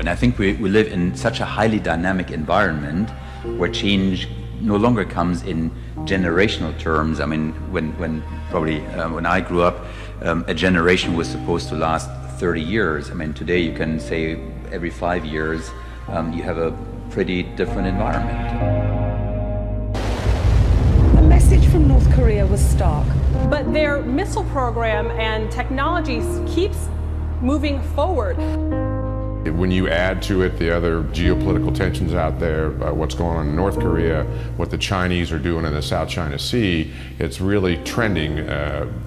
And I think we live in such a highly dynamic environment where change no longer comes in generational terms. I mean, when I grew up, a generation was supposed to last 30 years. I mean, today you can say every 5 years you have a pretty different environment. The message from North Korea was stark. But their missile program and technology keeps moving forward. When you add to it the other geopolitical tensions out there, what's going on in North Korea, what the Chinese are doing in the South China Sea, it's really trending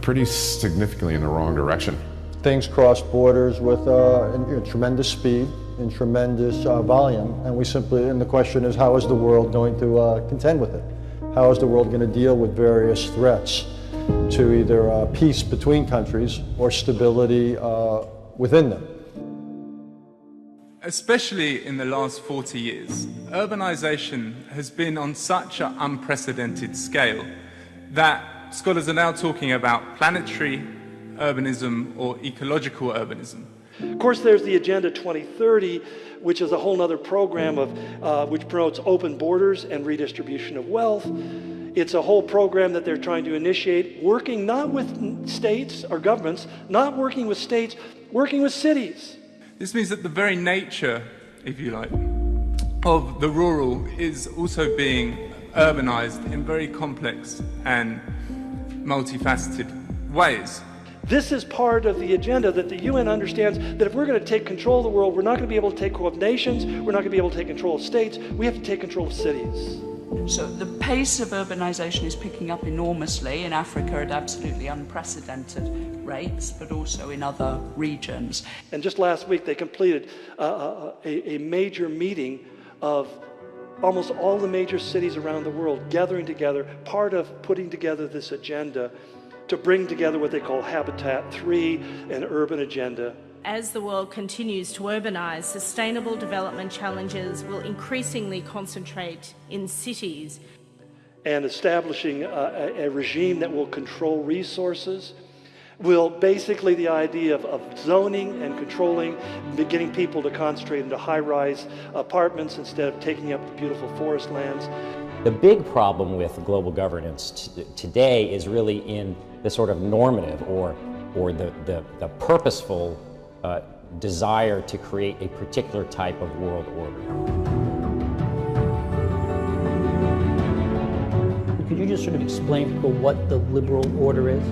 pretty significantly in the wrong direction. Things cross borders with tremendous speed and tremendous volume, and the question is, how is the world going to contend with it? How is the world going to deal with various threats to either peace between countries or stability within them? Especially in the last 40 years, urbanization has been on such an unprecedented scale that scholars are now talking about planetary urbanism or ecological urbanism. Of course, there's the Agenda 2030, which is a whole other program which promotes open borders and redistribution of wealth. It's a whole program that they're trying to initiate, working not with states or governments, not working with states, working with cities. This means that the very nature, if you like, of the rural is also being urbanized in very complex and multifaceted ways. This is part of the agenda that the UN understands that if we're going to take control of the world, we're not going to be able to take control of nations, we're not going to be able to take control of states, we have to take control of cities. So the pace of urbanization is picking up enormously in Africa at absolutely unprecedented rates, but also in other regions. And just last week they completed a major meeting of almost all the major cities around the world gathering together, part of putting together this agenda to bring together what they call Habitat 3, an urban agenda. As the world continues to urbanize, sustainable development challenges will increasingly concentrate in cities. And establishing a regime that will control resources, will basically the idea of zoning and controlling, getting people to concentrate into high-rise apartments instead of taking up the beautiful forest lands. The big problem with global governance today is really in the sort of normative or the purposeful desire to create a particular type of world order. Could you just sort of explain to people what the liberal order is?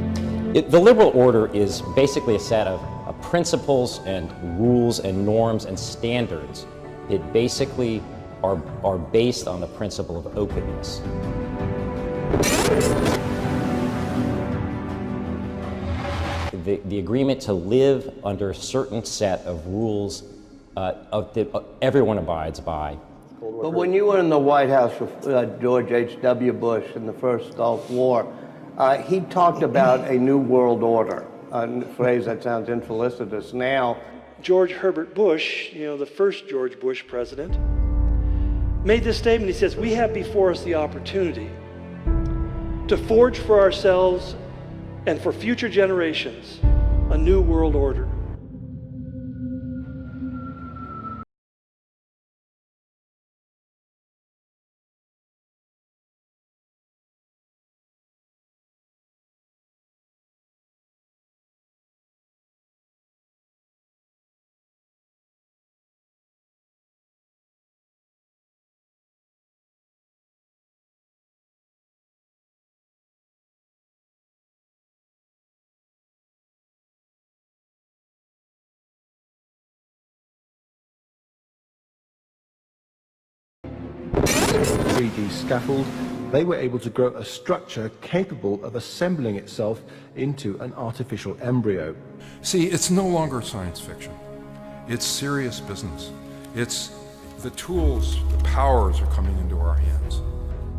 The liberal order is basically a set of principles and rules and norms and standards that basically are based on the principle of openness. The agreement to live under a certain set of rules that everyone abides by. But when you were in the White House with George H.W. Bush in the first Gulf War, he talked about a new world order, a phrase that sounds infelicitous now. George Herbert Bush, the first George Bush president, made this statement. He says, we have before us the opportunity to forge for ourselves and for future generations a new world order. The 3D scaffold, they were able to grow a structure capable of assembling itself into an artificial embryo. See, it's no longer science fiction. It's serious business. It's the tools, the powers are coming into our hands.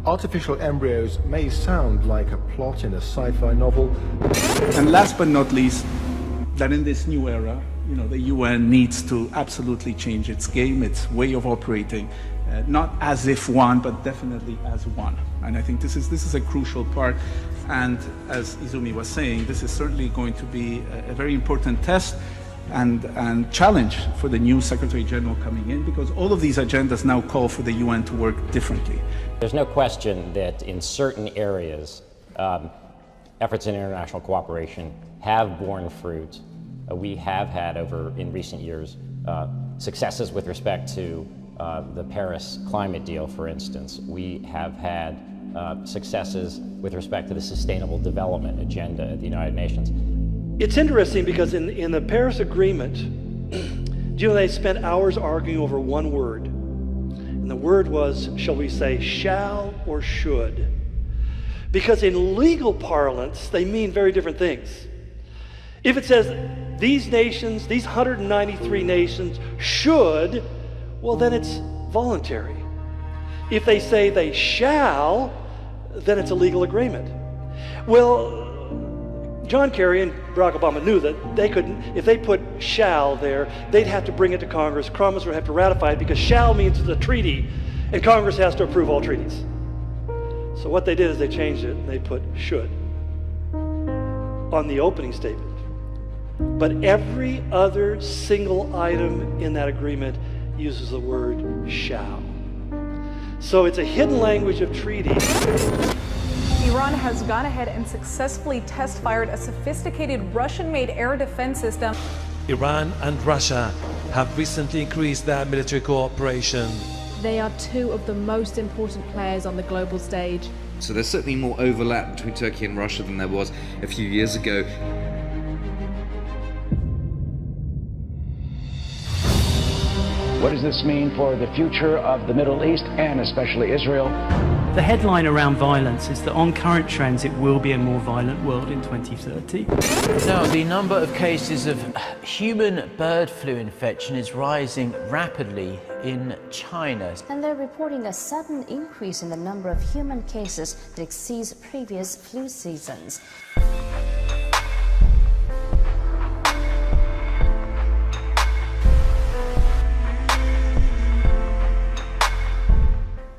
Artificial embryos may sound like a plot in a sci-fi novel. And last but not least, that in this new era, the UN needs to absolutely change its game, its way of operating. Not as if one, but definitely as one. And I think this is a crucial part. And as Izumi was saying, this is certainly going to be a very important test and challenge for the new Secretary General coming in, because all of these agendas now call for the UN to work differently. There's no question that in certain areas, efforts in international cooperation have borne fruit. We have had in recent years successes with respect to the Paris climate deal, for instance. We have had successes with respect to the Sustainable Development Agenda at the United Nations. It's interesting because in the Paris Agreement, do you know they spent hours arguing over one word? And the word was, shall we say, shall or should? Because in legal parlance, they mean very different things. If it says these nations, these 193 nations should, well, then it's voluntary. If they say they shall, then it's a legal agreement. Well, John Kerry and Barack Obama knew that they couldn't, if they put shall there, they'd have to bring it to Congress. Congress would have to ratify it because shall means it's a treaty, and Congress has to approve all treaties. So what they did is they changed it and they put should on the opening statement. But every other single item in that agreement uses the word shall. So it's a hidden language of treaties. Iran has gone ahead and successfully test-fired a sophisticated Russian-made air defense system. Iran and Russia have recently increased their military cooperation. They are two of the most important players on the global stage. So there's certainly more overlap between Turkey and Russia than there was a few years ago. What does this mean for the future of the Middle East and especially Israel? The headline around violence is that on current trends, it will be a more violent world in 2030. Now, the number of cases of human bird flu infection is rising rapidly in China. And they're reporting a sudden increase in the number of human cases that exceeds previous flu seasons.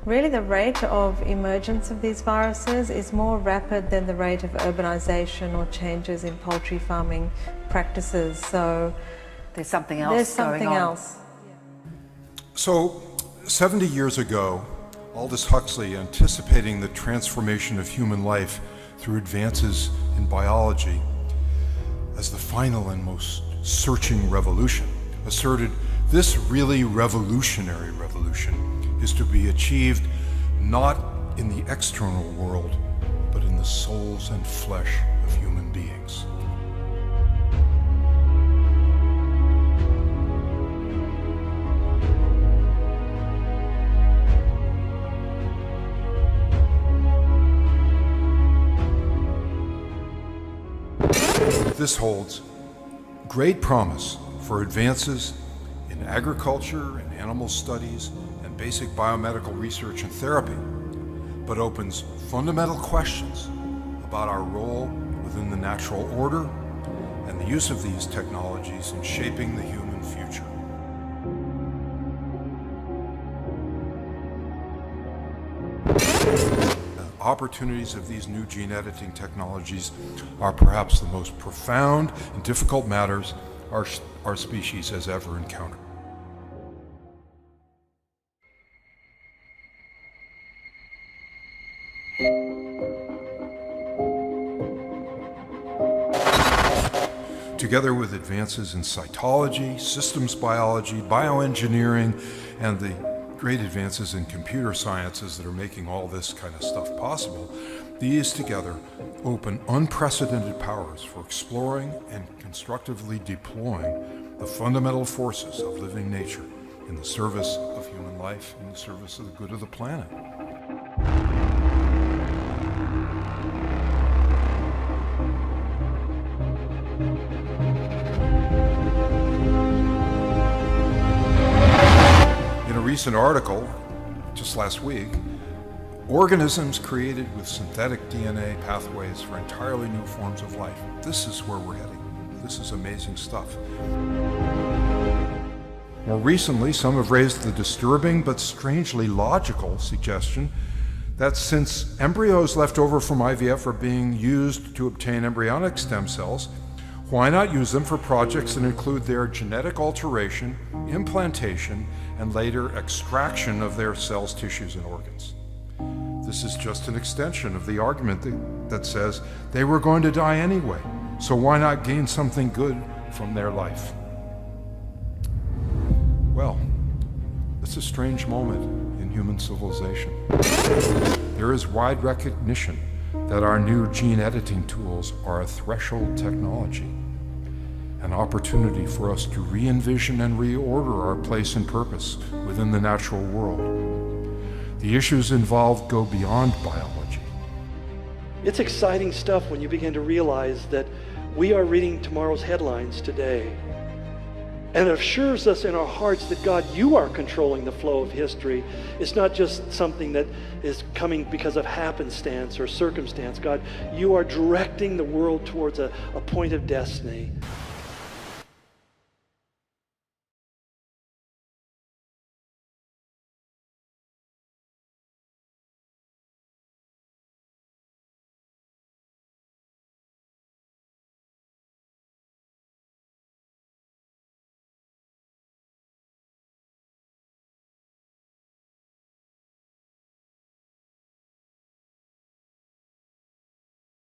Really, the rate of emergence of these viruses is more rapid than the rate of urbanization or changes in poultry farming practices. So there's something else There's something going on. else. So 70 years ago, Aldous Huxley, anticipating the transformation of human life through advances in biology as the final and most searching revolution, asserted this really revolutionary revolution is to be achieved not in the external world, but in the souls and flesh of human beings. This holds great promise for advances in agriculture and animal studies and basic biomedical research and therapy, but opens fundamental questions about our role within the natural order and the use of these technologies in shaping the human future. The opportunities of these new gene editing technologies are perhaps the most profound and difficult matters our species has ever encountered. Together with advances in cytology, systems biology, bioengineering, and the great advances in computer sciences that are making all this kind of stuff possible, these together open unprecedented powers for exploring and constructively deploying the fundamental forces of living nature in the service of human life, in the service of the good of the planet. Recent article, just last week, organisms created with synthetic DNA pathways for entirely new forms of life. This is where we're heading. This is amazing stuff. More recently, some have raised the disturbing but strangely logical suggestion that since embryos left over from IVF are being used to obtain embryonic stem cells, Why not use them for projects that include their genetic alteration, implantation, and later extraction of their cells, tissues, and organs? This is just an extension of the argument that says they were going to die anyway, so why not gain something good from their life? Well, it's a strange moment in human civilization. There is wide recognition that our new gene editing tools are a threshold technology, an opportunity for us to re-envision and reorder our place and purpose within the natural world. The issues involved go beyond biology. It's exciting stuff when you begin to realize that we are reading tomorrow's headlines today. And it assures us in our hearts that God, you are controlling the flow of history. It's not just something that is coming because of happenstance or circumstance. God, you are directing the world towards a point of destiny.